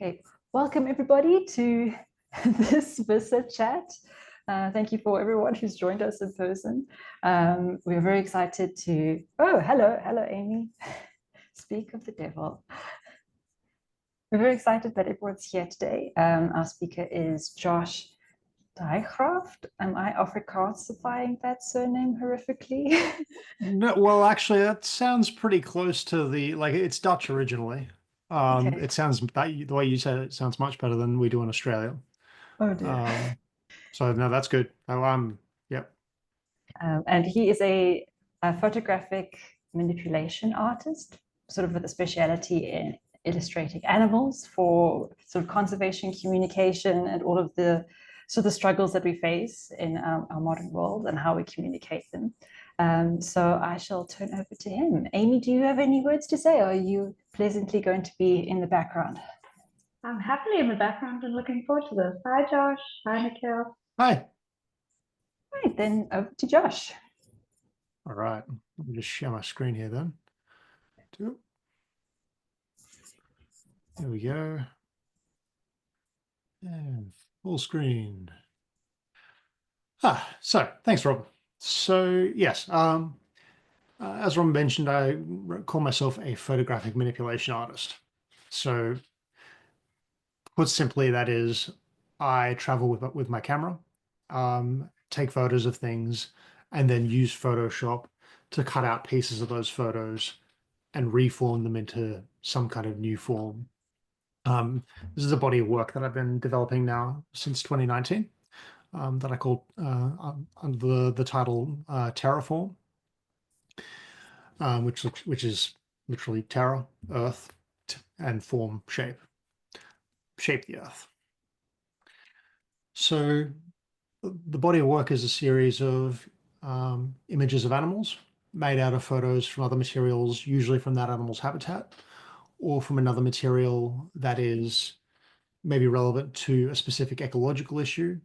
Okay, welcome everybody to this VISSA chat. Thank you for everyone who's joined us in person. We're very excited to, hello, Amy. Speak of the devil. We're very excited that everyone's here today. Our speaker is Josh Dykgraaf. Am I Afrikaansifying that surname horrifically? No, well, actually, that sounds pretty close to it's Dutch originally. Okay. It sounds the way you said it sounds much better than we do in Australia. Oh dear. So no, that's good. Yep. And he is a photographic manipulation artist, sort of with a speciality in illustrating animals for sort of conservation communication and all of the sort of struggles that we face in our modern world and how we communicate them. So I shall turn over to him. Amy, do you have any words to say? Or are you pleasantly going to be in the background? I'm happily in the background and looking forward to this. Hi, Josh. Hi, Nikhil. Hi. Right, then over to Josh. All right. Let me just share my screen here then. There we go. And full screen. So thanks, Rob. So yes, as Rob mentioned, I call myself a photographic manipulation artist. So put simply, that is, I travel with my camera, take photos of things, and then use Photoshop to cut out pieces of those photos and reform them into some kind of new form. This is a body of work that I've been developing now since 2019 that I call under the title Terraform, which is literally terra, earth, and form, shape the earth. So the body of work is a series of images of animals made out of photos from other materials, usually from that animal's habitat, or from another material that is maybe relevant to a specific ecological issue,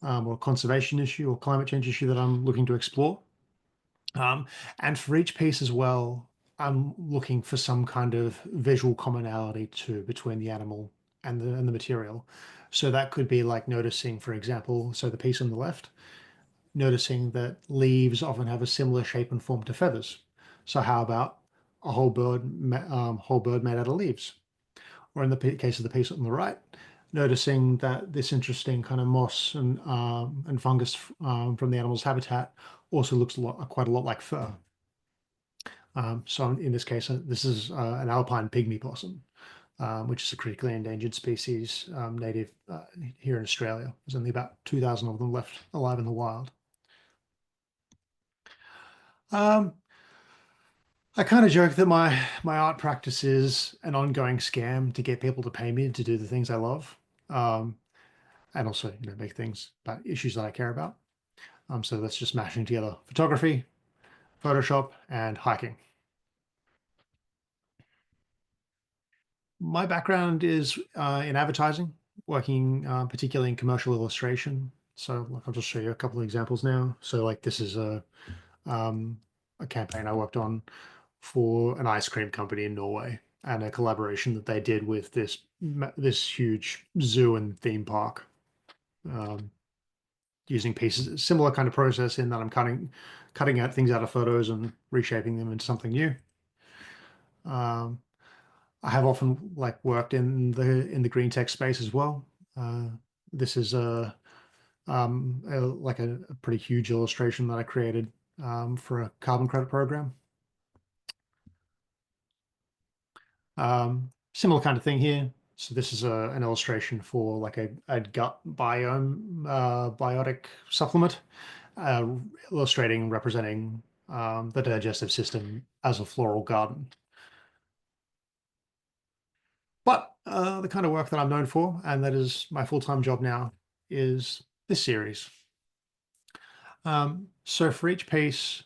or conservation issue, or climate change issue that I'm looking to explore. And for each piece as well, I'm looking for some kind of visual commonality too between the animal and the material. So that could be like noticing, for example, so the piece on the left, noticing that leaves often have a similar shape and form to feathers. So how about a whole bird made out of leaves? Or in the case of the piece on the right, noticing that this interesting kind of moss and fungus from the animal's habitat also looks quite a lot like fur. So in this case, this is an alpine pygmy possum, which is a critically endangered species native here in Australia. There's only about 2,000 of them left alive in the wild. I kind of joke that my art practice is an ongoing scam to get people to pay me to do the things I love, and also make things about issues that I care about. So that's just mashing together photography, Photoshop, and hiking. My background is in advertising, working particularly in commercial illustration. So I'll just show you a couple of examples now. So like this is a campaign I worked on for an ice cream company in Norway, and a collaboration that they did with this huge zoo and theme park, using pieces, similar kind of process in that I'm cutting out things out of photos and reshaping them into something new. I have often worked in the green tech space as well. This is a pretty huge illustration that I created for a carbon credit program. Similar kind of thing here. So this is an illustration for like a gut biome biotic supplement, illustrating, representing the digestive system as a floral garden. But the kind of work that I'm known for, and that is my full-time job now, is this series. So for each piece,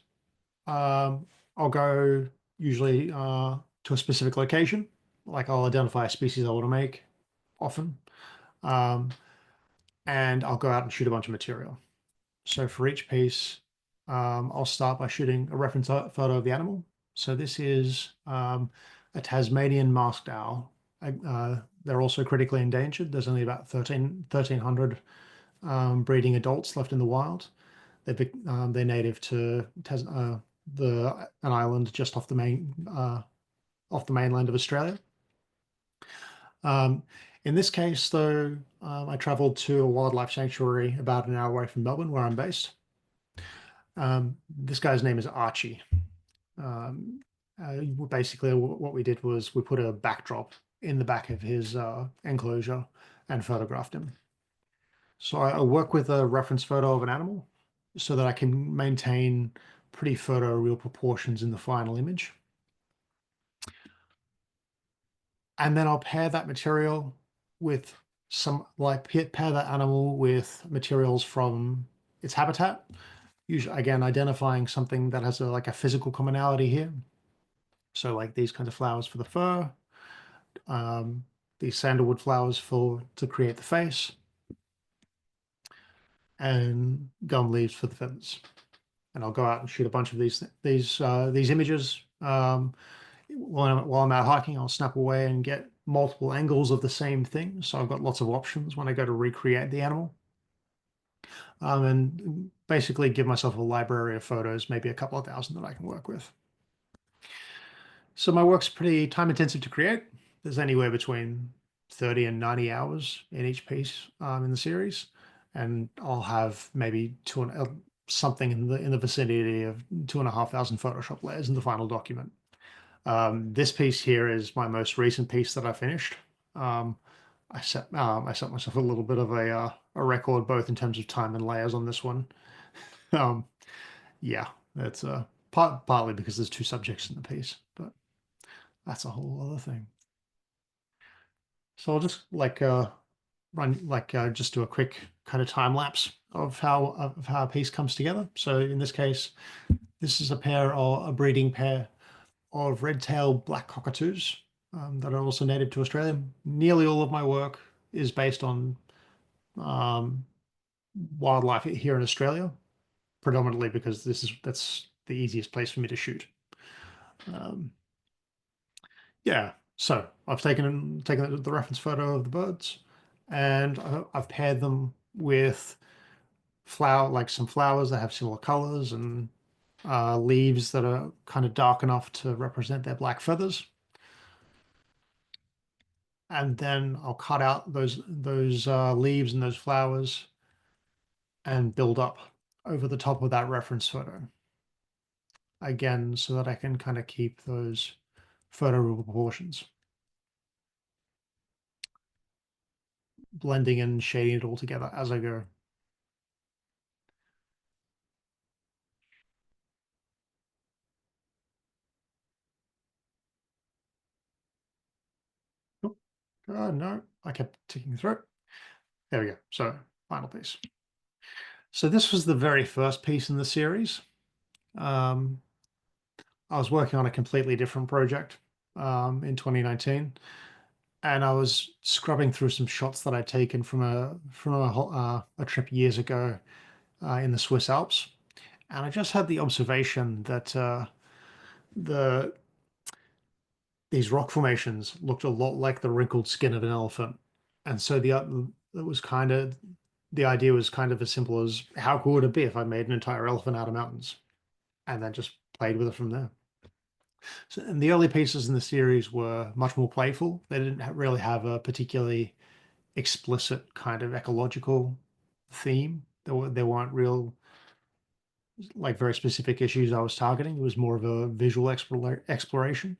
I'll go usually to a specific location. Like I'll identify a species I want to make often, and I'll go out and shoot a bunch of material. So for each piece, I'll start by shooting a reference photo of the animal. So this is a Tasmanian masked owl They're also critically endangered. There's only about 1,300 breeding adults left in the wild. They're native to an island just off the mainland of Australia. In this case, though, I traveled to a wildlife sanctuary about an hour away from Melbourne, where I'm based. This guy's name is Archie. Basically, what we did was we put a backdrop in the back of his enclosure and photographed him. So I work with a reference photo of an animal so that I can maintain pretty photoreal proportions in the final image. And then I'll pair that material with pair that animal with materials from its habitat. Usually, again, identifying something that has like a physical commonality here. So like these kinds of flowers for the fur, these sandalwood flowers to create the face, and gum leaves for the feathers. And I'll go out and shoot a bunch of these images. While I'm out hiking, I'll snap away and get multiple angles of the same thing. So I've got lots of options when I go to recreate the animal. And basically give myself a library of photos, maybe a couple of thousand that I can work with. So my work's pretty time intensive to create. There's anywhere between 30 and 90 hours in each piece in the series. And I'll have maybe something in the vicinity of 2,500 Photoshop layers in the final document. This piece here is my most recent piece that I finished. I set myself a little bit of a record, both in terms of time and layers on this one. Yeah, that's partly because there's two subjects in the piece, but that's a whole other thing. So I'll just just do a quick kind of time lapse of how a piece comes together. So in this case, this is a breeding pair of red-tailed black cockatoos that are also native to Australia. Nearly all of my work is based on wildlife here in Australia, predominantly because that's the easiest place for me to shoot. Yeah, so I've taken the reference photo of the birds, and I've paired them with some flowers that have similar colors and leaves that are kind of dark enough to represent their black feathers. And then I'll cut out those leaves and those flowers and build up over the top of that reference photo. Again, so that I can kind of keep those photo proportions. Blending and shading it all together as I go. No, I kept ticking through. There we go. So final piece. So this was the very first piece in the series. I was working on a completely different project in 2019, and I was scrubbing through some shots that I'd taken from a trip years ago in the Swiss Alps, and I just had the observation that these rock formations looked a lot like the wrinkled skin of an elephant, and so the idea was kind of as simple as how cool would it be if I made an entire elephant out of mountains, and then just played with it from there. So, and the early pieces in the series were much more playful. They didn't really have a particularly explicit kind of ecological theme. There weren't real like very specific issues I was targeting. It was more of a visual exploration.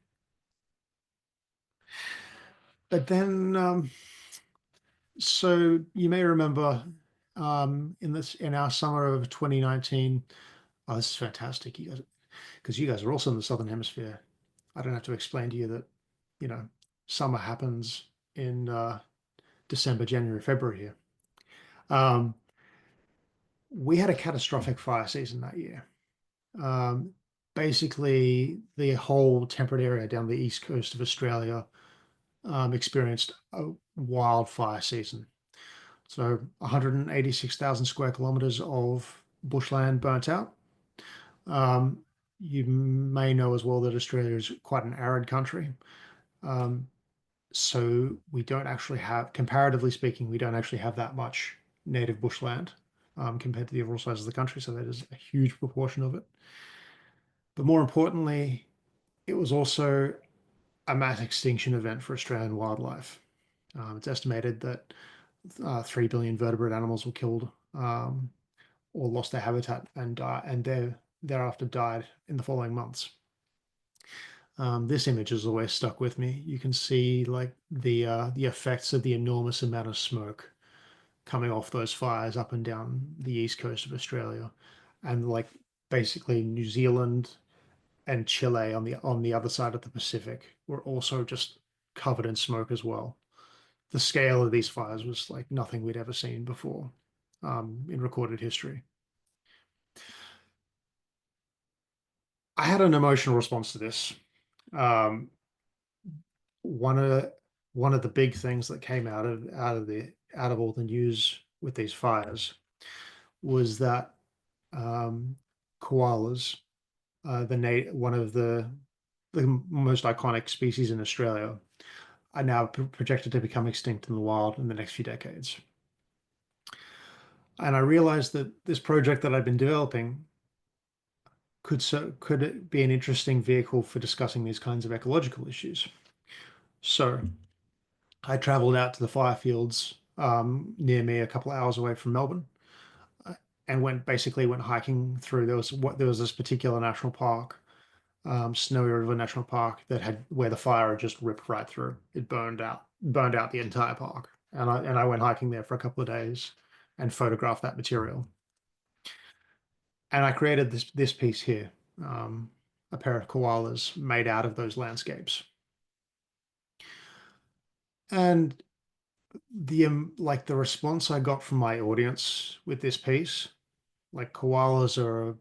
But then, so you may remember in our summer of 2019. Oh, this is fantastic, you guys, because you guys are also in the Southern Hemisphere. I don't have to explain to you that, summer happens in December, January, February here. We had a catastrophic fire season that year. Basically, the whole temperate area down the east coast of Australia experienced a wildfire season. So 186,000 square kilometers of bushland burnt out. You may know as well that Australia is quite an arid country. So we don't actually have, comparatively speaking, we don't actually have that much native bushland compared to the overall size of the country. So that is a huge proportion of it. But more importantly, it was also a mass extinction event for Australian wildlife. It's estimated that 3 billion vertebrate animals were killed or lost their habitat and thereafter died in the following months. This image has always stuck with me. You can see like the effects of the enormous amount of smoke coming off those fires up and down the east coast of Australia, and like basically New Zealand and Chile on the other side of the Pacific were also just covered in smoke as well. The scale of these fires was like nothing we'd ever seen before in recorded history. I had an emotional response to this. Um, one of one of the big things that came out of all the news with these fires was that koalas, one of the most iconic species in Australia, are now projected to become extinct in the wild in the next few decades. And I realized that this project that I've been developing could it be an interesting vehicle for discussing these kinds of ecological issues. So I traveled out to the fire fields near me, a couple of hours away from Melbourne, and basically went hiking through. There was this particular national park, Snowy River National Park, that had where the fire had just ripped right through. It burned out the entire park, and I went hiking there for a couple of days and photographed that material. And I created this piece here, a pair of koalas made out of those landscapes. And like the response I got from my audience with this piece, like koalas are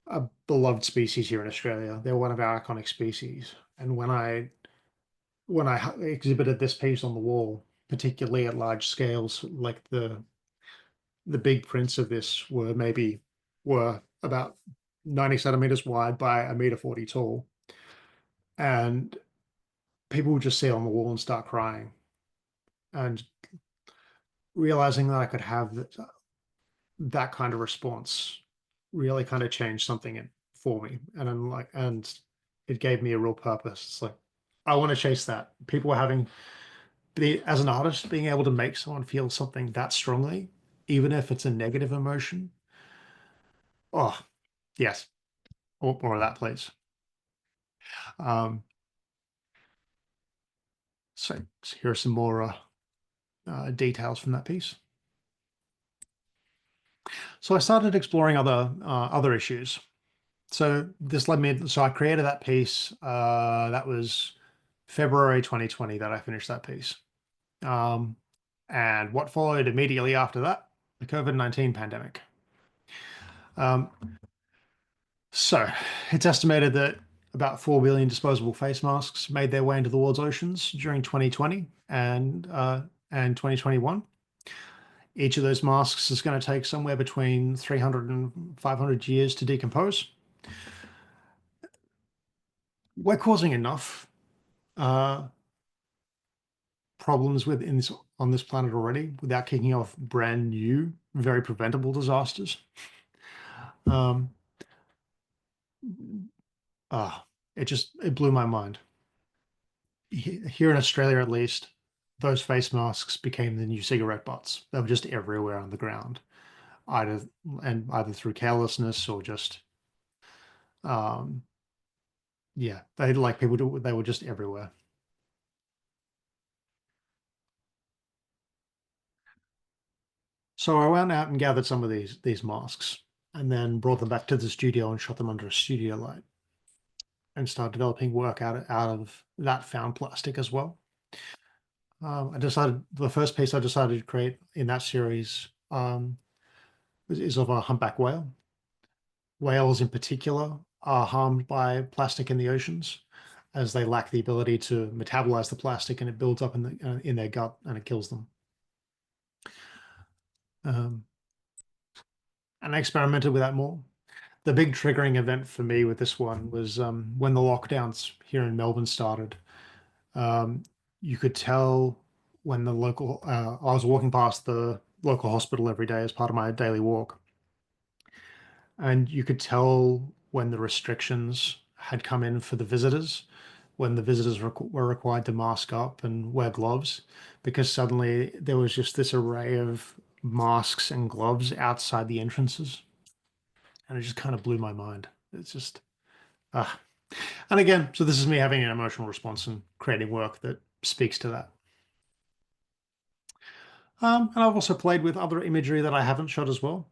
a beloved species here in Australia. They're one of our iconic species. And when I exhibited this piece on the wall, particularly at large scales, like the big prints of this were about 90 centimeters wide by 1.40 meters tall. And people would just see it on the wall and start crying. And realizing that I could have that kind of response really kind of changed something for me. And I'm like, and it gave me a real purpose. It's like, I want to chase that. People are as an artist, being able to make someone feel something that strongly, even if it's a negative emotion. Oh, yes. More of that, please. So here are some more details from that piece. So I started exploring other issues. So this led me. So I created that piece. That was February 2020 that I finished that piece. And what followed immediately after that, the COVID-19 pandemic. So it's estimated that about 4 billion disposable face masks made their way into the world's oceans during 2020 and 2021. Each of those masks is going to take somewhere between 300 and 500 years to decompose. We're causing enough problems on this planet already without kicking off brand new, very preventable disasters. It blew my mind. Here in Australia, at least, those face masks became the new cigarette butts. They were just everywhere on the ground, either through carelessness or just, yeah, they like people do. They were just everywhere. So I went out and gathered some of these masks and then brought them back to the studio and shot them under a studio light and started developing work out of that found plastic as well. The first piece I decided to create in that series is of a humpback whale. Whales in particular are harmed by plastic in the oceans as they lack the ability to metabolize the plastic, and it builds up in their gut and it kills them. And I experimented with that more. The big triggering event for me with this one was when the lockdowns here in Melbourne started. you could tell when the local, I was walking past the local hospital every day as part of my daily walk. And you could tell when the restrictions had come in for the visitors, when the visitors were required to mask up and wear gloves, because suddenly there was just this array of masks and gloves outside the entrances. And it just kind of blew my mind. It's just, ah. And again, so this is me having an emotional response and creating work that speaks to that. And I've also played with other imagery that I haven't shot as well.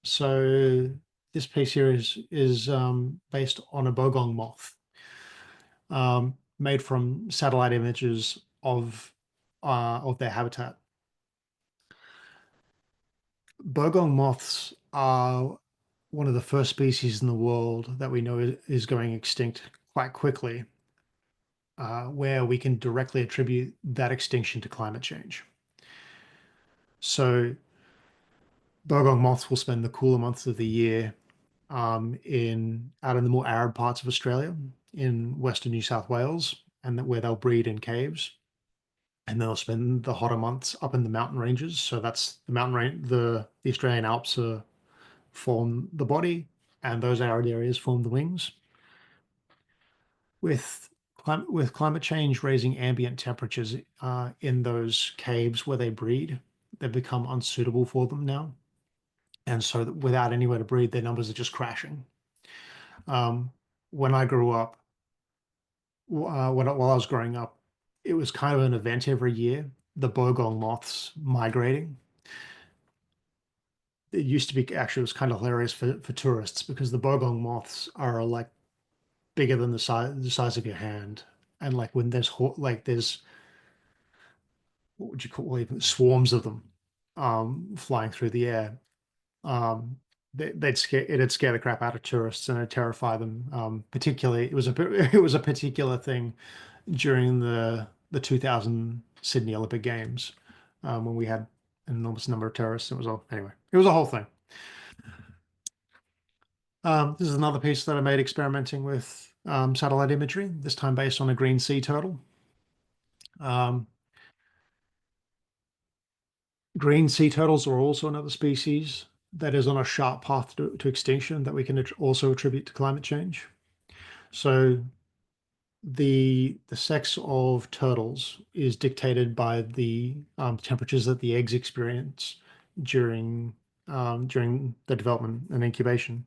So this piece here is based on a bogong moth, made from satellite images of their habitat. Bogong moths are one of the first species in the world that we know is going extinct quite quickly, where we can directly attribute that extinction to climate change. So bogong moths will spend the cooler months of the year out in the more arid parts of Australia, in Western New South Wales, and where they'll breed in caves. And they'll spend the hotter months up in the mountain ranges. So that's the mountain range, the Australian Alps form the body, and those arid areas form the wings. With climate change raising ambient temperatures in those caves where they breed, they've become unsuitable for them now. And so without anywhere to breed, their numbers are just crashing. When I grew up, while I was growing up, it was kind of an event every year, the bogong moths migrating. It used to be, actually, it was kind of hilarious for tourists because the bogong moths are like bigger than the size of your hand. And like when there's what would you call even swarms of them flying through the air. Um, it'd scare the crap out of tourists and it'd terrify them. Particularly, it was a particular thing during the 2000 Sydney Olympic Games, when we had an enormous number of terrorists. It was a whole thing. This is another piece that I made experimenting with satellite imagery, this time based on a green sea turtle. Green sea turtles are also another species that is on a sharp path to extinction that we can also attribute to climate change. So the sex of turtles is dictated by the temperatures that the eggs experience during the development and incubation.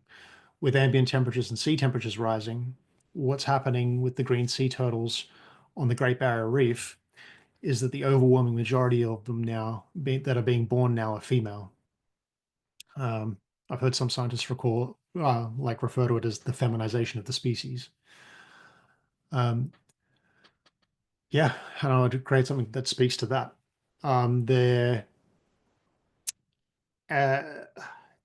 With ambient temperatures and sea temperatures rising, what's happening with the green sea turtles on the Great Barrier Reef is that the overwhelming majority of them that are being born now are female. I've heard some scientists refer to it as the feminization of the species. Yeah, and I would create something that speaks to that. They're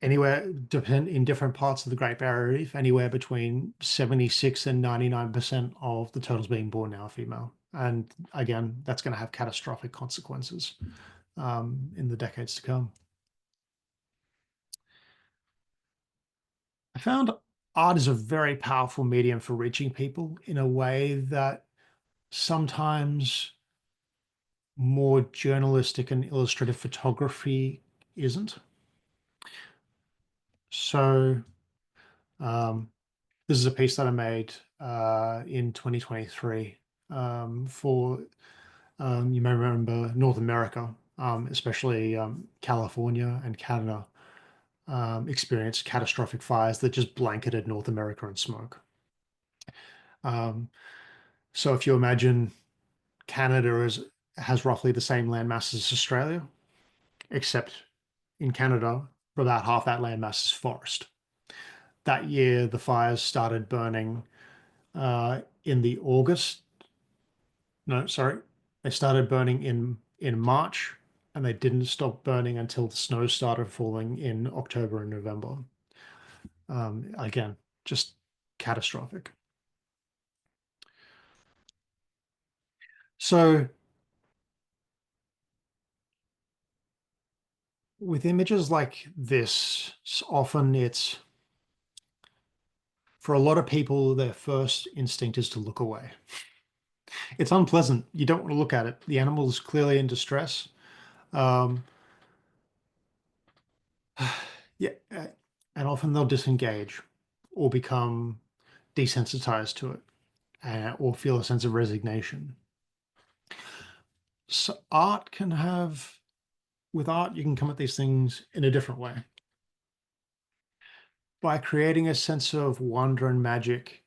anywhere in different parts of the Great Barrier Reef, anywhere between 76 and 99% of the turtles being born now are female. And again, that's going to have catastrophic consequences in the decades to come. I found art is a very powerful medium for reaching people in a way that sometimes more journalistic and illustrative photography isn't. So this is a piece that I made in 2023 for, you may remember, North America, especially California and Canada, experienced catastrophic fires that just blanketed North America in smoke. So if you imagine Canada has roughly the same land mass as Australia, except in Canada, about half that land mass is forest. That year, the fires started burning in the August. No, sorry, they started burning in March, and they didn't stop burning until the snow started falling in October and November. Again, just catastrophic. So with images like this, often it's, for a lot of people, their first instinct is to look away. It's unpleasant. You don't want to look at it. The animal is clearly in distress. Um, yeah, and often they'll disengage or become desensitized to it, or feel a sense of resignation. So with art, you can come at these things in a different way. By creating a sense of wonder and magic,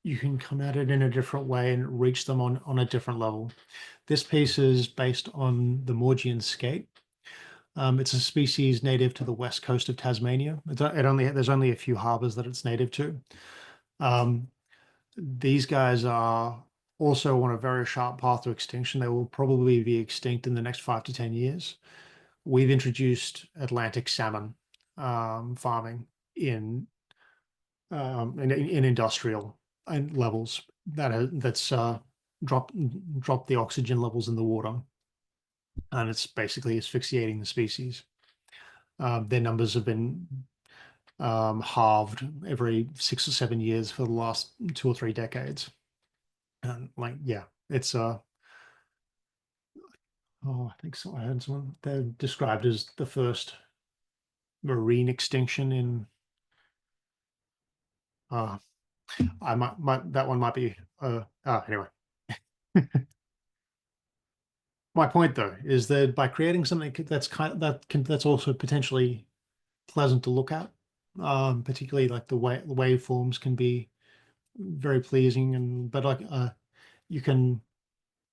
you can come at it in a different way and reach them on a different level. This piece is based on the Maugean skate. It's a species native to the west coast of Tasmania. There's only a few harbors that it's native to. These guys are also on a very sharp path to extinction. They will probably be extinct in the next 5 to 10 years. We've introduced Atlantic salmon farming in industrial levels that's dropped the oxygen levels in the water, and it's basically asphyxiating the species. Their numbers have been halved every 6 or 7 years for the last 2 or 3 decades. And it's I think so. I heard someone, they're described as the first marine extinction in I might that one might be anyway. My point though is that by creating something that's also potentially pleasant to look at, particularly like the waveforms can be very pleasing, but you can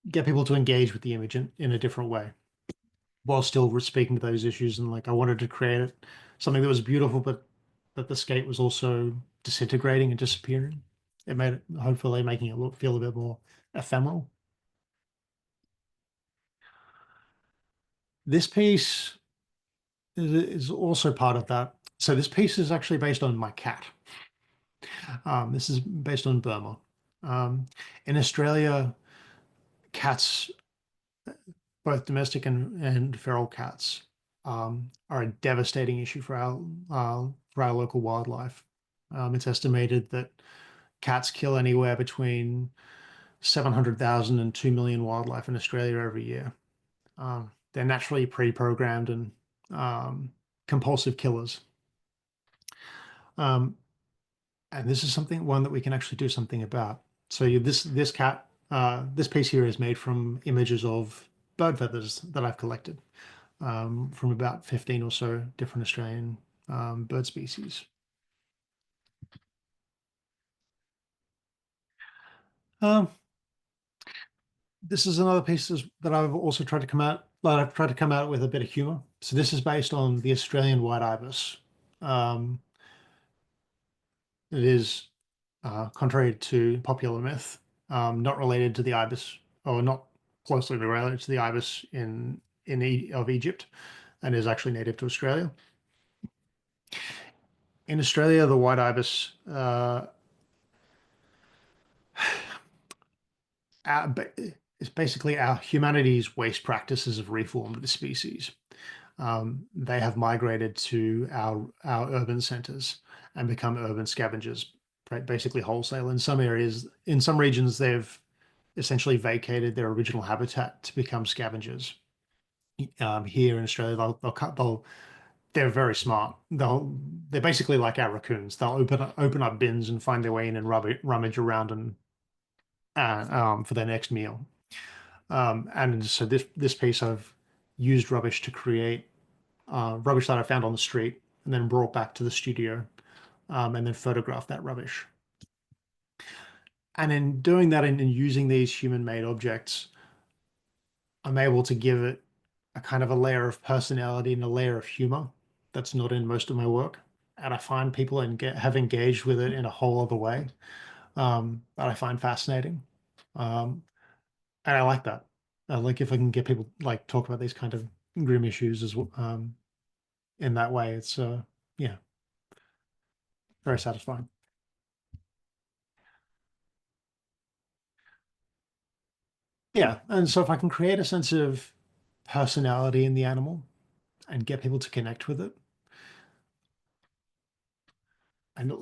get people to engage with the image in a different way while still speaking to those issues. And like I wanted to create something that was beautiful, but that the skate was also disintegrating and disappearing. It made it hopefully making it feel a bit more ephemeral. This piece is also part of that. So this piece is actually based on my cat. This is based on Burma. In Australia, cats, both domestic and feral cats, are a devastating issue for our local wildlife. It's estimated that cats kill anywhere between 700,000 and 2 million wildlife in Australia every year. They're naturally pre-programmed and compulsive killers. And this is one that we can actually do something about. So this piece here is made from images of bird feathers that I've collected from about 15 or so different Australian bird species. This is another piece that I've also tried to come out with a bit of humor. So this is based on the Australian white ibis. It is, contrary to popular myth, not related to the ibis, or not closely related to the ibis of Egypt, and is actually native to Australia. In Australia, the white ibis it's basically our humanity's waste practices have reformed the species. They have migrated to our urban centers and become urban scavengers, basically wholesale. In some regions, they've essentially vacated their original habitat to become scavengers. Here in Australia, they're very smart. They're basically like our raccoons. They'll open up bins and find their way in and rummage around and for their next meal. And so this piece, I've used rubbish to create rubbish that I found on the street and then brought back to the studio, and then photographed that rubbish. And in doing that and in using these human-made objects, I'm able to give it a kind of a layer of personality and a layer of humor that's not in most of my work. And I find people have engaged with it in a whole other way that I find fascinating. And I like that. I like if I can get people like talk about these kind of grim issues as well. In that way, it's yeah, very satisfying. Yeah, and so if I can create a sense of personality in the animal and get people to connect with it, and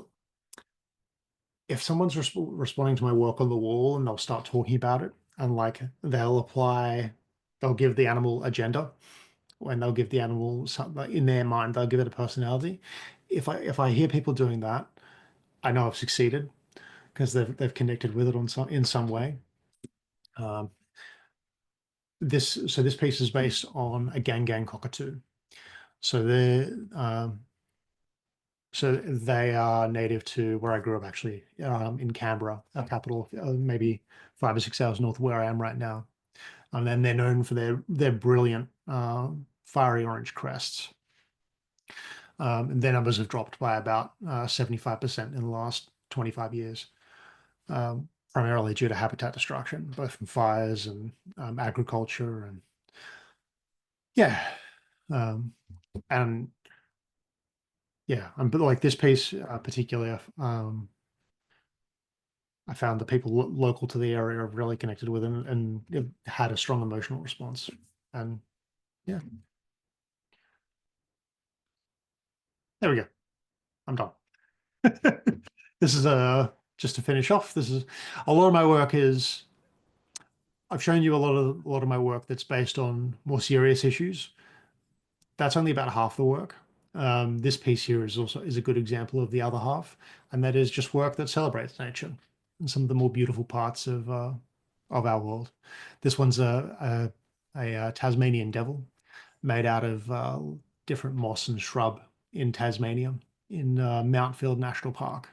if someone's responding to my work on the wall and they'll start talking about it, and like they'll give the animal a gender, and they'll give the animal something in their mind. They'll give it a personality. If I hear people doing that, I know I've succeeded because they've connected with it in some way. Um, this piece is based on a gang cockatoo. So they are native to where I grew up, actually, in Canberra, our capital, maybe 5 or 6 hours north of where I am right now. And then they're known for their brilliant fiery orange crests. And their numbers have dropped by about 75% in the last 25 years, primarily due to habitat destruction, both from fires and agriculture. And yeah, and yeah, but like this piece particularly, I found the people local to the area have really connected with it and it had a strong emotional response. And yeah, there we go. I'm done. This is just to finish off. This is a lot of my work is I've shown you a lot of my work that's based on more serious issues. That's only about half the work. This piece here is a good example of the other half, and that is just work that celebrates nature and some of the more beautiful parts of our world. This one's a Tasmanian devil made out of different moss and shrub in Tasmania in Mountfield National Park.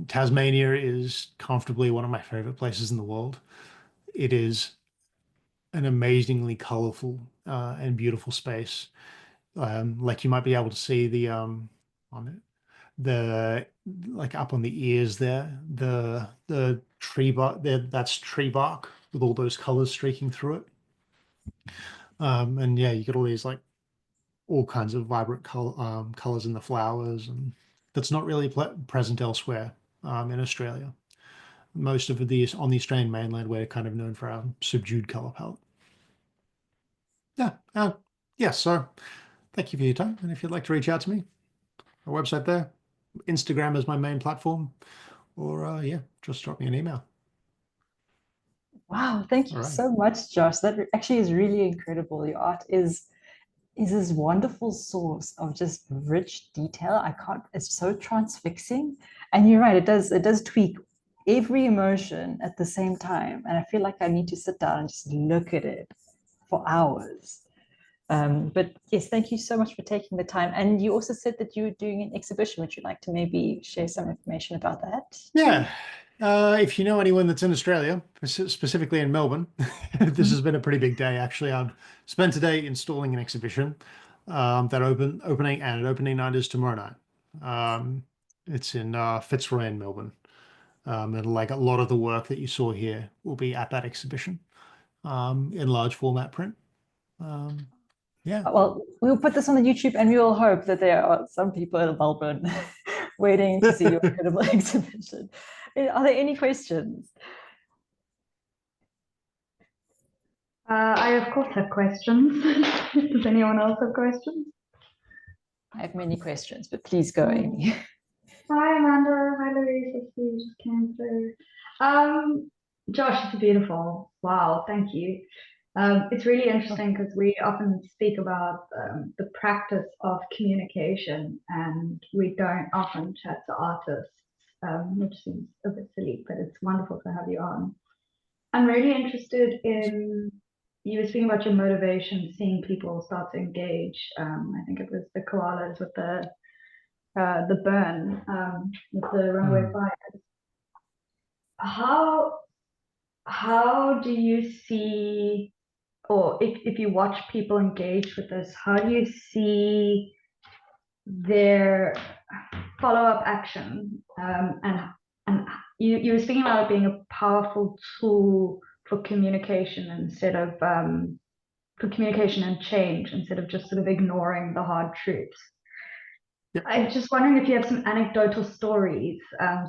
Tasmania is comfortably one of my favorite places in the world. It is an amazingly colorful and beautiful space. Like you might be able to see on it, the like up on the ears there, the tree bark there, that's tree bark with all those colors streaking through it. And yeah, you get all these like all kinds of vibrant colors in the flowers, and that's not really present elsewhere in Australia. Most of these on the Australian mainland, we're kind of known for our subdued color palette. Yeah, yeah. So thank you for your time, and if you'd like to reach out to me, our website there, Instagram is my main platform, or yeah, just drop me an email. Wow, thank you All right. so much, Josh. That actually is really incredible. Your art is this wonderful source of just rich detail. It's so transfixing. And you're right, it does tweak every emotion at the same time. And I feel like I need to sit down and just look at it for hours. But yes, thank you so much for taking the time. And you also said that you were doing an exhibition. Would you like to maybe share some information about that? Yeah. If you know anyone that's in Australia, specifically in Melbourne, this has been a pretty big day, actually. I've spent today installing an exhibition opening night is tomorrow night. It's in Fitzroy in Melbourne. And like a lot of the work that you saw here will be at that exhibition in large format print. Yeah. Well, we'll put this on the YouTube and we will hope that there are some people in Melbourne waiting to see your incredible exhibition. Are there any questions? I, of course, have questions. Does anyone else have questions? I have many questions, but please go, Amy. Hi, Amanda. Hi, Louise. I see you just came through. Josh, it's beautiful. Wow, thank you. It's really interesting because we often speak about the practice of communication, and we don't often chat to artists, which seems a bit silly, but it's wonderful to have you on. I'm really interested in, you were speaking about your motivation, seeing people start to engage. I think it was the koalas with the burn, with the runaway fires. How do you see, or if you watch people engage with this, how do you see their follow-up action? And you were speaking about it being a powerful tool for communication for communication and change instead of just sort of ignoring the hard truths. Yep. I'm just wondering if you have some anecdotal stories,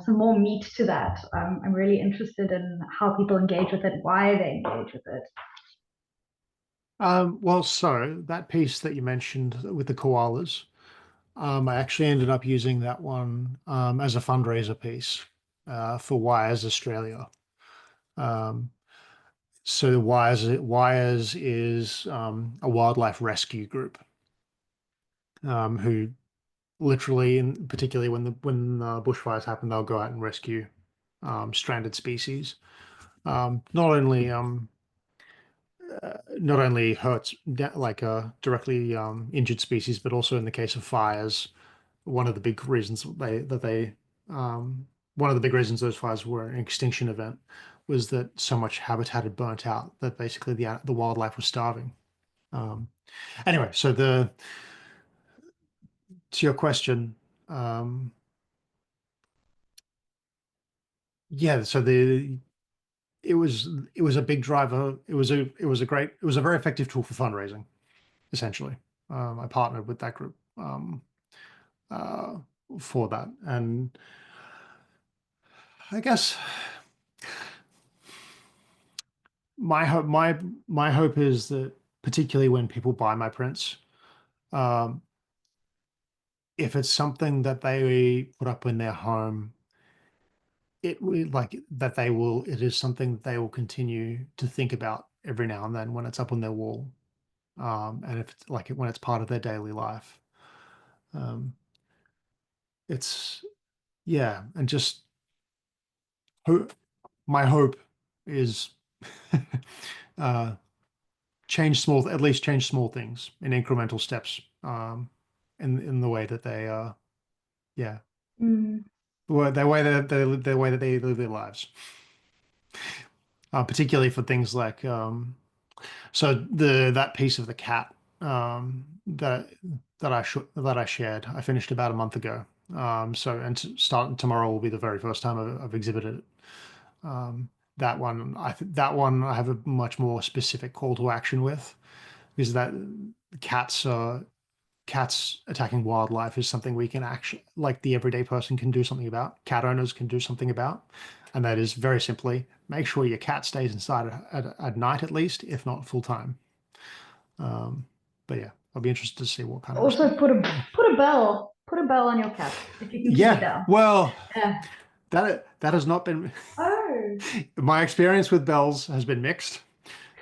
some more meat to that. I'm really interested in how people engage with it, why they engage with it. Well, so that piece that you mentioned with the koalas, I actually ended up using that one as a fundraiser piece for Wires Australia. So the Wires is a wildlife rescue group who literally, and particularly when bushfires happen, they'll go out and rescue stranded species. Not only hurts directly injured species, but also in the case of fires, one of the big reasons um, one of the big reasons those fires were an extinction event was that so much habitat had burnt out that basically the wildlife was starving. Um, anyway, so to your question, um, yeah, so it was a big driver. It was a very effective tool for fundraising, essentially. I partnered with that group uh, for that, and I guess my hope is that particularly when people buy my prints, um, if it's something that they put up in their home, it is something that they will continue to think about every now and then when it's up on their wall, and if it's like when it's part of their daily life. Um, it's yeah, and just hope. My hope is uh, at least change small things in incremental steps, in the way that they yeah, Mm. the way that they live their lives, particularly for things like so that piece of the cat that I shared, I finished about a month ago. So and starting tomorrow will be the very first time I've exhibited it. Um, that one I have a much more specific call to action with, because that cats cats attacking wildlife is something we can actually, like the everyday person can do something about. Cat owners can do something about, and that is very simply make sure your cat stays inside at night at least, if not full time. But yeah, I'll be interested to see what kind of Also, response. put a bell on your cat if you can keep it Yeah, down. well, Yeah. that has not been Oh. my experience with bells has been mixed.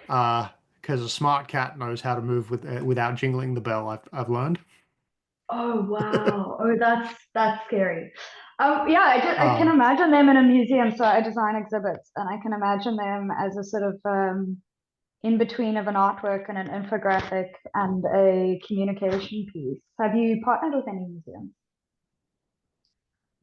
Because a smart cat knows how to move without jingling the bell. I've learned. Oh wow. Oh, that's scary. Yeah, I can Uh, imagine them in a museum. So I design exhibits, and I can imagine them as a sort of in between of an artwork and an infographic and a communication piece. Have you partnered with any museums?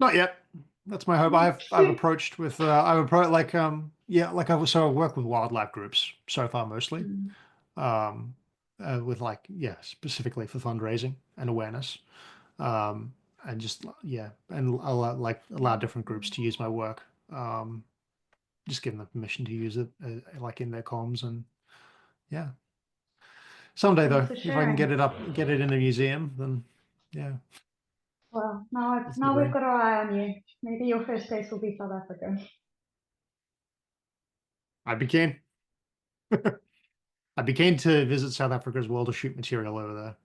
Not yet. That's my hope. I've approached with I've approached I work with wildlife groups so far mostly. Mm. Um, with specifically for fundraising and awareness. Um, and just yeah, and allow different groups to use my work. Just give them the permission to use it like in their comms, and yeah. Someday Thanks though, for if I can sharing. get it in a museum, then yeah, Well, that's the now we've dream. got our eye on you. Maybe your first place will be South Africa. I'd be keen. I'd be keen to visit South Africa as well to shoot material over there.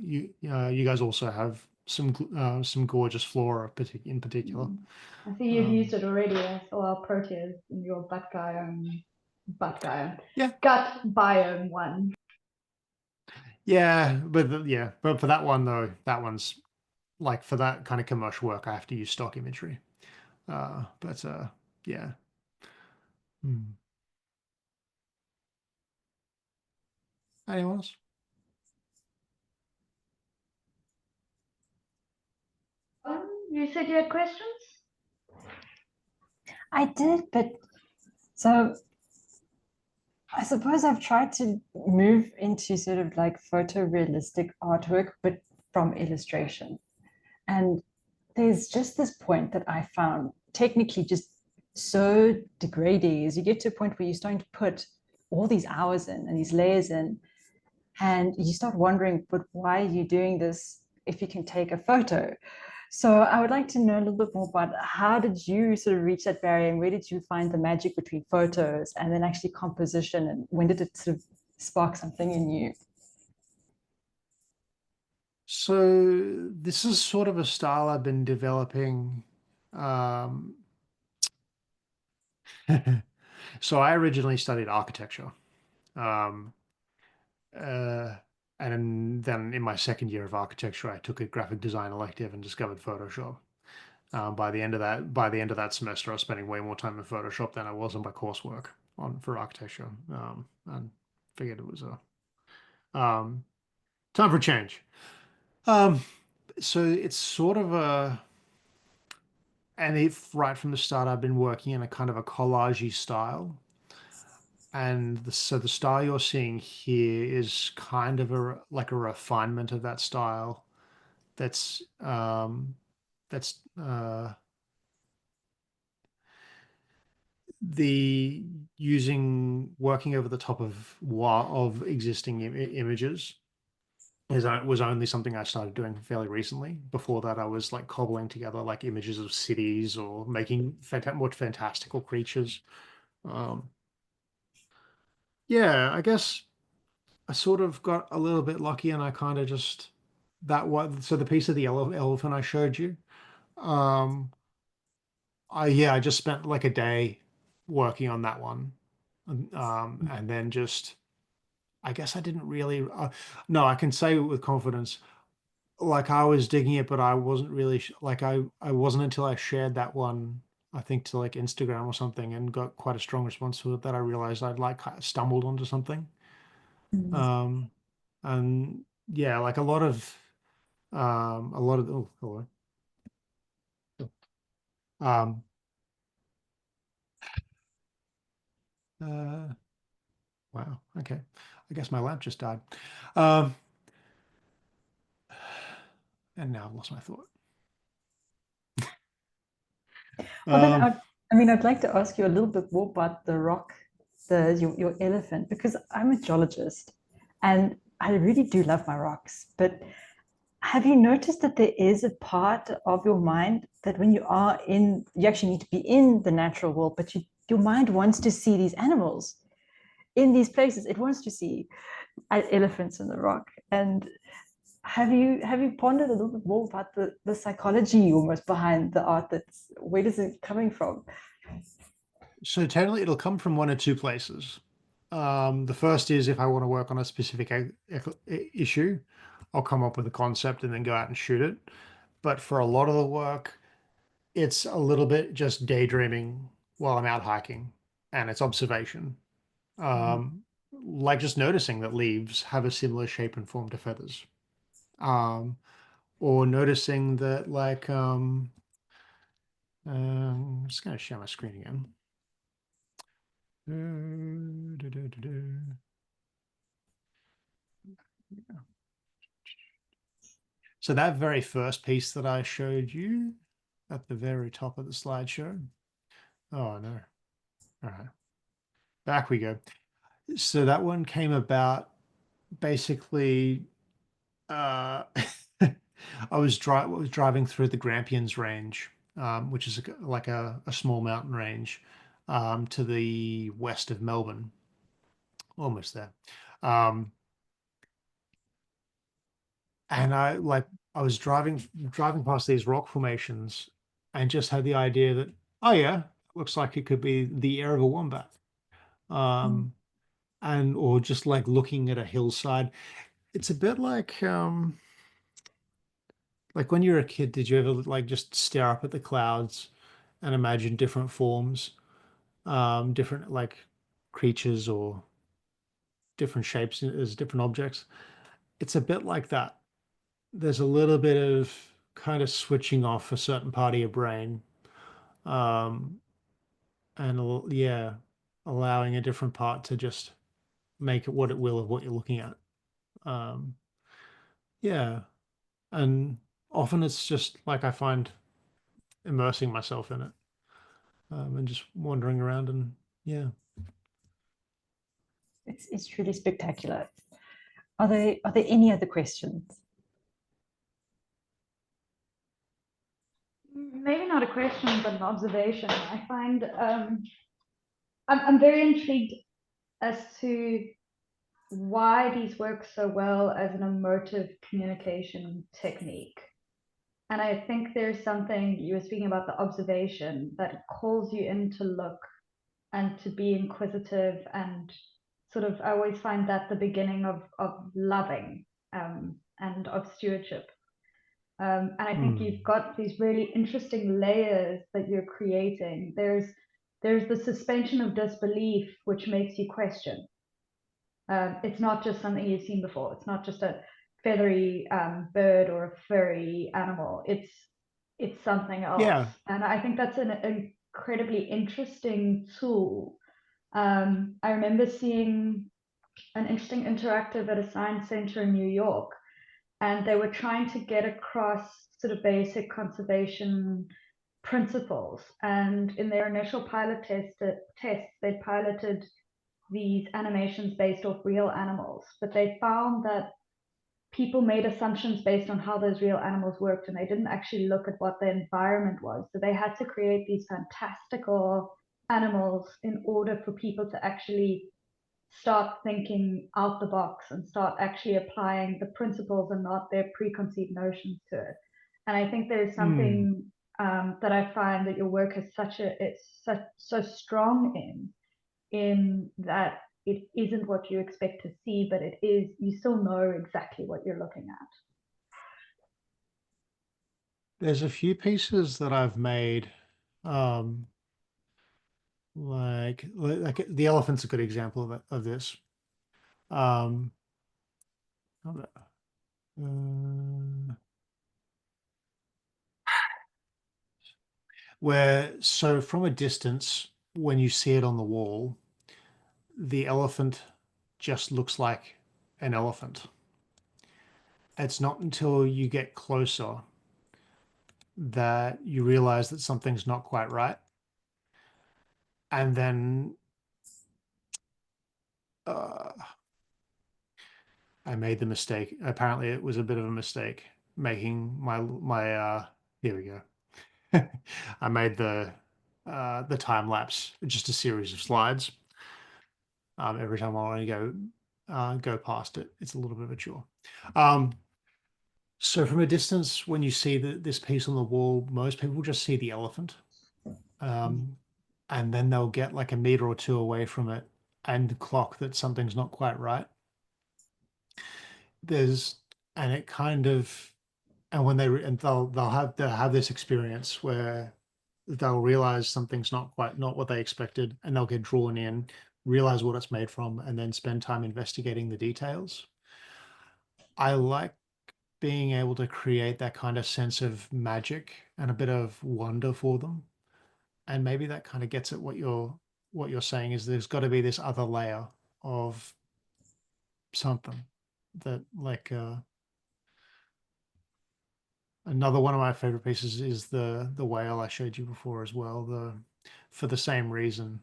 You guys also have some gorgeous flora in particular. Mm. I see you've Um, used it already as well, Proteus in your yeah, gut biome one. but for that one though, that one's like for that kind of commercial work, I have to use stock imagery. But yeah. Hmm. Anyone else? You said you had questions? I did, but so I suppose I've tried to move into sort of like photorealistic artwork, but from illustration. And there's just this point that I found technically just so degrading is you get to a point where you're starting to put all these hours in and these layers in, and you start wondering, but why are you doing this if you can take a photo? So I would like to know a little bit more about how did you sort of reach that barrier, and where did you find the magic between photos and then actually composition, and when did it sort of spark something in you? So this is sort of a style I've been developing. Um, So I originally studied architecture. Um, uh, and then in my second year of architecture, I took a graphic design elective and discovered Photoshop. By the end of that semester, I was spending way more time in Photoshop than I was on my coursework for architecture. And figured it was time for change. Um, so it's sort of and if right from the start, I've been working in a kind of a collagey style. And so the style you're seeing here is kind of like a refinement of that style. That's that's the working over the top of existing images was only something I started doing fairly recently. Before that, I was like cobbling together like images of cities or making more fantastical creatures. Um, yeah, I guess I sort of got a little bit lucky, and I kind of just that what so the piece of the elephant I showed you. Um, I just spent like a day working on that one, and then just I guess I didn't really. No, I can say with confidence, like I was digging it, but I wasn't really like I wasn't until I shared that one, I think to like Instagram or something, and got quite a strong response to it that I realized I'd like kind of stumbled onto something. Mm. Um, and yeah, like a lot of oh, hello. Um, uh, wow. Okay. I guess my lamp just died. Um, and now I've lost my thought. Well, then Um, I mean, I'd like to ask you a little bit more about the rock, your elephant, because I'm a geologist and I really do love my rocks. But have you noticed that there is a part of your mind that when you actually need to be in the natural world, but your mind wants to see these animals in these places. It wants to see elephants in the rock. And have you pondered a little bit more about the psychology almost behind the art? That's where does it coming from? so technically it'll come from one or two places. The first is if I want to work on a specific issue, I'll come up with a concept and then go out and shoot it. But for a lot of the work, it's a little bit just daydreaming while I'm out hiking, and it's observation. Um, like just noticing that leaves have a similar shape and form to feathers. Or noticing that I'm just going to share my screen again. So that very first piece that I showed you at the very top of the slideshow. Oh no. All right. Back we go. So that one came about basically uh was driving through the Grampians Range, which is like a small mountain range to the west of Melbourne, almost there. Um, and I was driving past these rock formations and just had the idea that, oh yeah, looks like it could be the ear of a wombat. Mm. Um, and or just like looking at a hillside. It's a bit like when you were a kid, did you ever like just stare up at the clouds and imagine different forms, different like creatures or different shapes as different objects? It's a bit like that. There's a little bit of kind of switching off a certain part of your brain, um, and yeah, allowing a different part to just make it what it will of what you're looking at. Um, yeah, and often it's just like I find immersing myself in it, and just wandering around and yeah. It's truly spectacular. Are there any other questions? Maybe not a question, but an observation. I find I'm very intrigued as to why these work so well as an emotive communication technique. And I think there's something you were speaking about the observation that calls you in to look and to be inquisitive, and sort of, I always find that the beginning of loving, and of stewardship. And I think you've got these really interesting layers that you're creating. There's the suspension of disbelief, which makes you question. It's not just something you've seen before. It's not just a feathery bird or a furry animal. It's something else. Yeah. And I think that's an incredibly interesting tool. I remember seeing an interesting interactive at a science center in New York, and they were trying to get across sort of basic conservation principles. And in their initial pilot tests, they piloted these animations based off real animals, but they found that people made assumptions based on how those real animals worked, and they didn't actually look at what the environment was. So they had to create these fantastical animals in order for people to actually start thinking out the box and start actually applying the principles and not their preconceived notions to it. And I think there's something that I find that your work is so strong in that it isn't what you expect to see, but it is, you still know exactly what you're looking at. There's a few pieces that I've made, like the elephant's a good example of this. Where, so from a distance, when you see it on the wall, the elephant just looks like an elephant. It's not until you get closer that you realize that something's not quite right. And then I made the mistake. Apparently it was a bit of a mistake making my here we go. I made the time lapse just a series of slides. Every time I want to go past it, it's a little bit of a chore. So from a distance, when you see this piece on the wall, most people just see the elephant. And then they'll get like a meter or two away from it and clock that something's not quite right. And it kind of, and when they'll have this experience where they'll realize something's not what they expected, and they'll get drawn in, realize what it's made from, and then spend time investigating the details. I like being able to create that kind of sense of magic and a bit of wonder for them. And maybe that kind of gets at what you're saying is there's got to be this other layer of something that, like, another one of my favorite pieces is the whale I showed you before as well. For the same reason,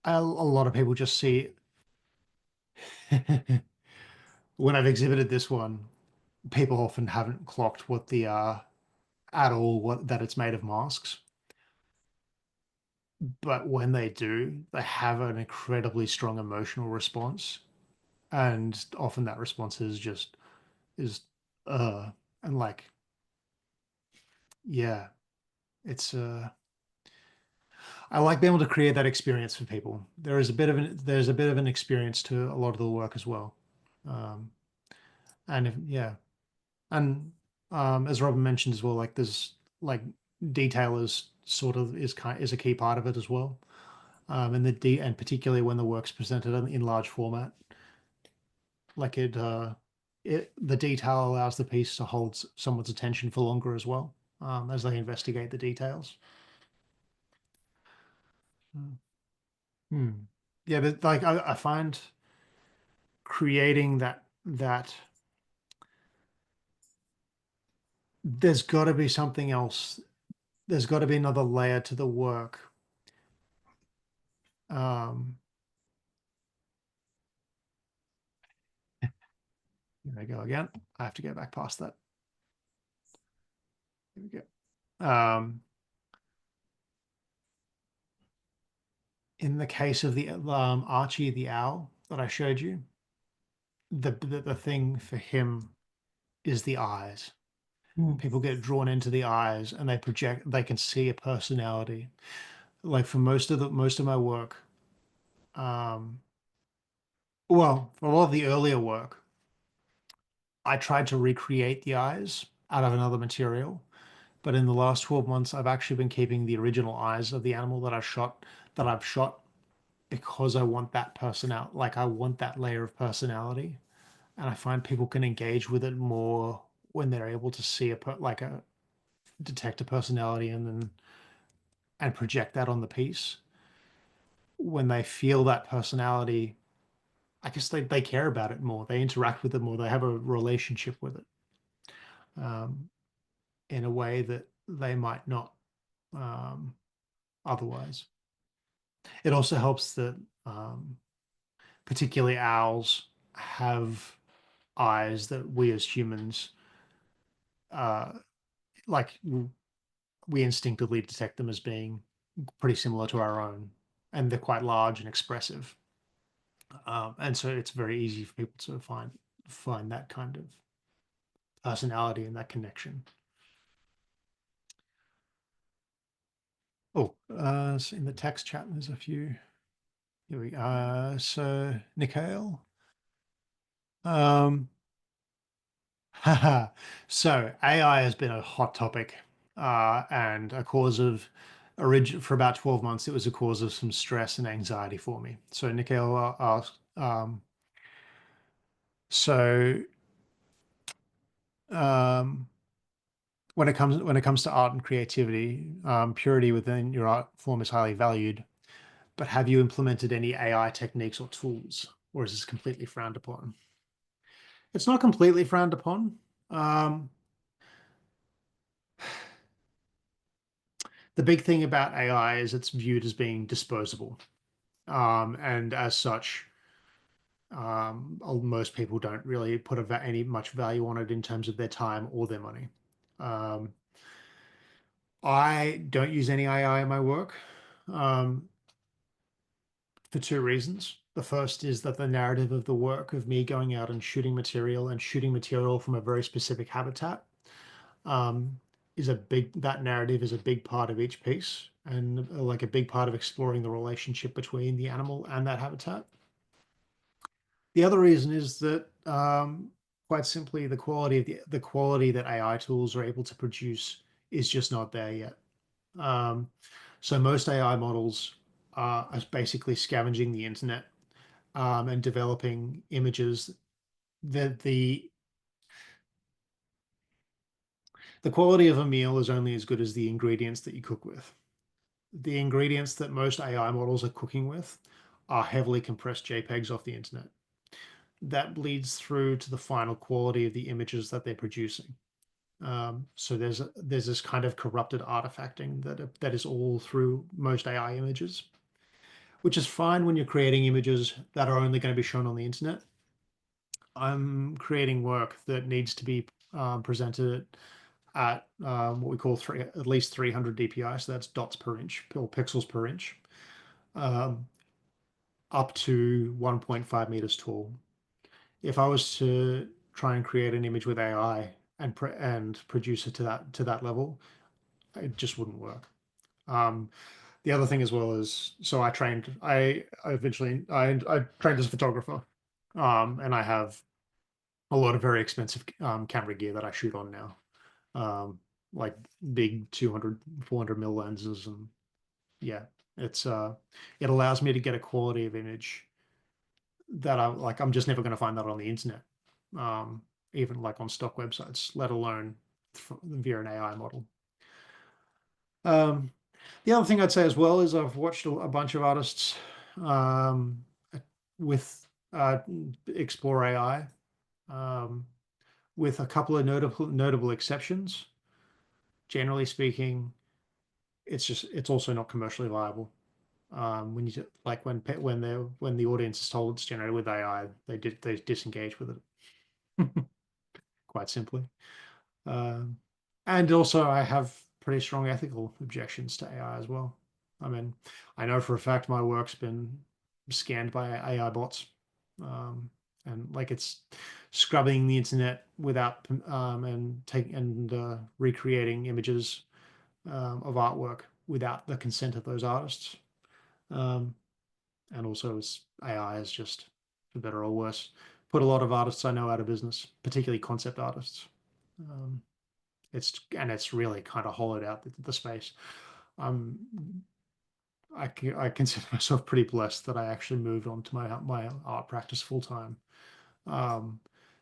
a lot of people just see when I've exhibited this one, people often haven't clocked what at all that it's made of masks. But when they do, they have an incredibly strong emotional response. And often that response is and like, yeah, it's I like being able to create that experience for people. There's a bit of an experience to a lot of the work as well. Yeah. And as Robin mentioned as well, like there's like detail is a key part of it as well. And particularly when the work's presented in large format, like the detail allows the piece to hold someone's attention for longer as well, as they investigate the details. Yeah, but like I find creating that there's got to be something else. There's got to be another layer to the work. Here I go again. I have to go back past that. Here we go. In the case of the Archie the owl that I showed you, the thing for him is the eyes. People get drawn into the eyes and they can see a personality. like for most of my work, well, for a lot of the earlier work, I tried to recreate the eyes out of another material. But in the last 12 months, I've actually been keeping the original eyes of the animal that I've shot because I want that person out. Like I want that layer of personality. And I find people can engage with it more when they're able to see detect a personality and project that on the piece. When they feel that personality, I guess they care about it more. They interact with it more. They have a relationship with it, um, in a way that they might not, um, otherwise. It also helps that, particularly owls have eyes that we as humans, uh, like we instinctively detect them as being pretty similar to our own, and they're quite large and expressive. And so it's very easy for people to find that kind of personality and that connection. Oh, so in the text chat, there's a few. Here we go. So Nikhail. So AI has been a hot topic, and a cause of for about 12 months. It was a cause of some stress and anxiety for me. So Nikhail asked, so um, when it comes to art and creativity, purity within your art form is highly valued. But have you implemented any AI techniques or tools, or is this completely frowned upon? It's not completely frowned upon. Um, the big thing about AI is it's viewed as being disposable, and as such, most people don't really put any much value on it in terms of their time or their money. Um, I don't use any AI in my work, um, for two reasons. The first is that the narrative of the work of me going out and shooting material from a very specific habitat, um, that narrative is a big part of each piece, and like a big part of exploring the relationship between the animal and that habitat. The other reason is that, quite simply, the quality that AI tools are able to produce is just not there yet. Um, so most AI models are basically scavenging the internet, and developing images that the quality of a meal is only as good as the ingredients that you cook with. The ingredients that most AI models are cooking with are heavily compressed JPEGs off the internet. That bleeds through to the final quality of the images that they're producing. So there's this kind of corrupted artifacting that is all through most AI images, which is fine when you're creating images that are only going to be shown on the internet. I'm creating work that needs to be, presented at, what we call at least 300 DPI, so that's dots per inch or pixels per inch, um, up to 1.5 meters tall. If I was to try and create an image with AI and produce it to that level, it just wouldn't work. The other thing as well is, so I trained as a photographer, and I have a lot of very expensive, camera gear that I shoot on now, like big 200, 400 mil lenses, and yeah, it allows me to get a quality of image that I'm just never going to find that on the internet, um, even like on stock websites, let alone via an AI model. Um, the other thing I'd say as well is I've watched a bunch of artists, um, with explore AI, um, with a couple of notable exceptions. Generally speaking, it's also not commercially viable. When you like when the audience is told it's generated with AI, they disengage with it, quite simply. Um, and also, I have pretty strong ethical objections to AI as well. I mean, I know for a fact my work's been scanned by AI bots, and like it's scrubbing the internet without, and recreating images, of artwork without the consent of those artists. And also AI has just, for better or worse, put a lot of artists I know out of business, particularly concept artists. It's really kind of hollowed out the space. I consider myself pretty blessed that I actually moved on to my art practice full time,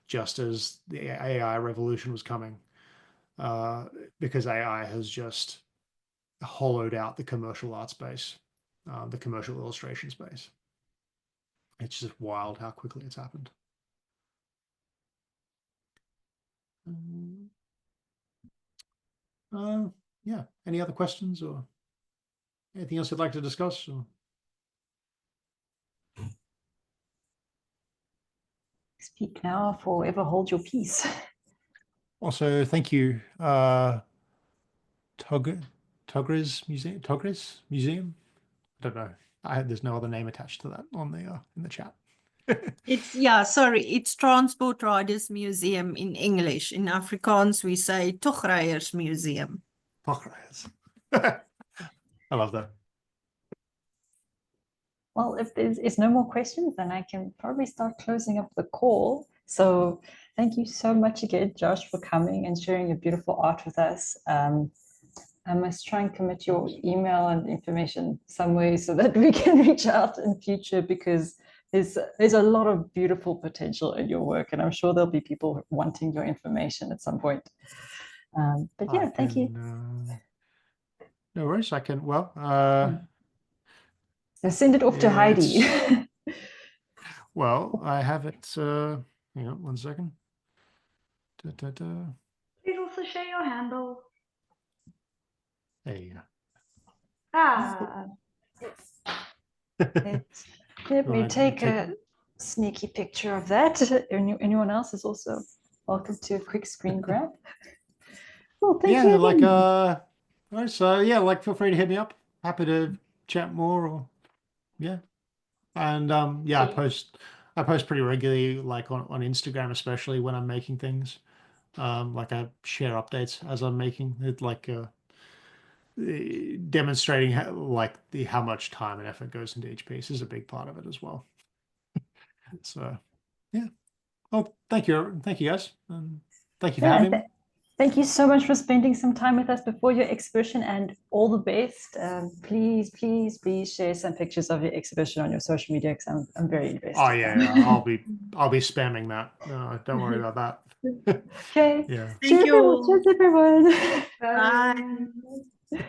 just as the AI revolution was coming, because AI has just hollowed out the commercial art space, the commercial illustration space. It's just wild how quickly it's happened. Yeah. Any other questions or anything else you'd like to discuss? Or? Speak now, forever hold your peace. Also, thank you, Togris Museum. I don't know. There's no other name attached to that on the in the chat. It's Transport Riders Museum in English. In Afrikaans, we say Togryers Museum. Togryers. I love that. Well, if there's no more questions, then I can probably start closing up the call. So thank you so much again, Josh, for coming and sharing your beautiful art with us. I must try and commit your email and information some way so that we can reach out in future, because there's a lot of beautiful potential in your work, and I'm sure there'll be people wanting your information at some point. But yeah, thank you. No worries. I can, so send it off to Heidi. Well, I have it. Hang on 1 second. Please also share your handle. There you go. Ah. Let me take a sneaky picture of that. Anyone else is also welcome to a quick screen grab. Well, thank you. Right, so yeah, feel free to hit me up. Happy to chat more, or and I post pretty regularly, on Instagram, especially when I'm making things. I share updates as I'm making it, demonstrating how much time and effort goes into each piece is a big part of it as well. So yeah. Well, thank you guys. Thank you for having me. Thank you so much for spending some time with us before your exhibition, and all the best. Please share some pictures of your exhibition on your social media, because I'm very invested. Oh yeah, I'll be spamming that. Don't worry about that. Okay. Yeah. Thank you. Cheers, everyone. Bye.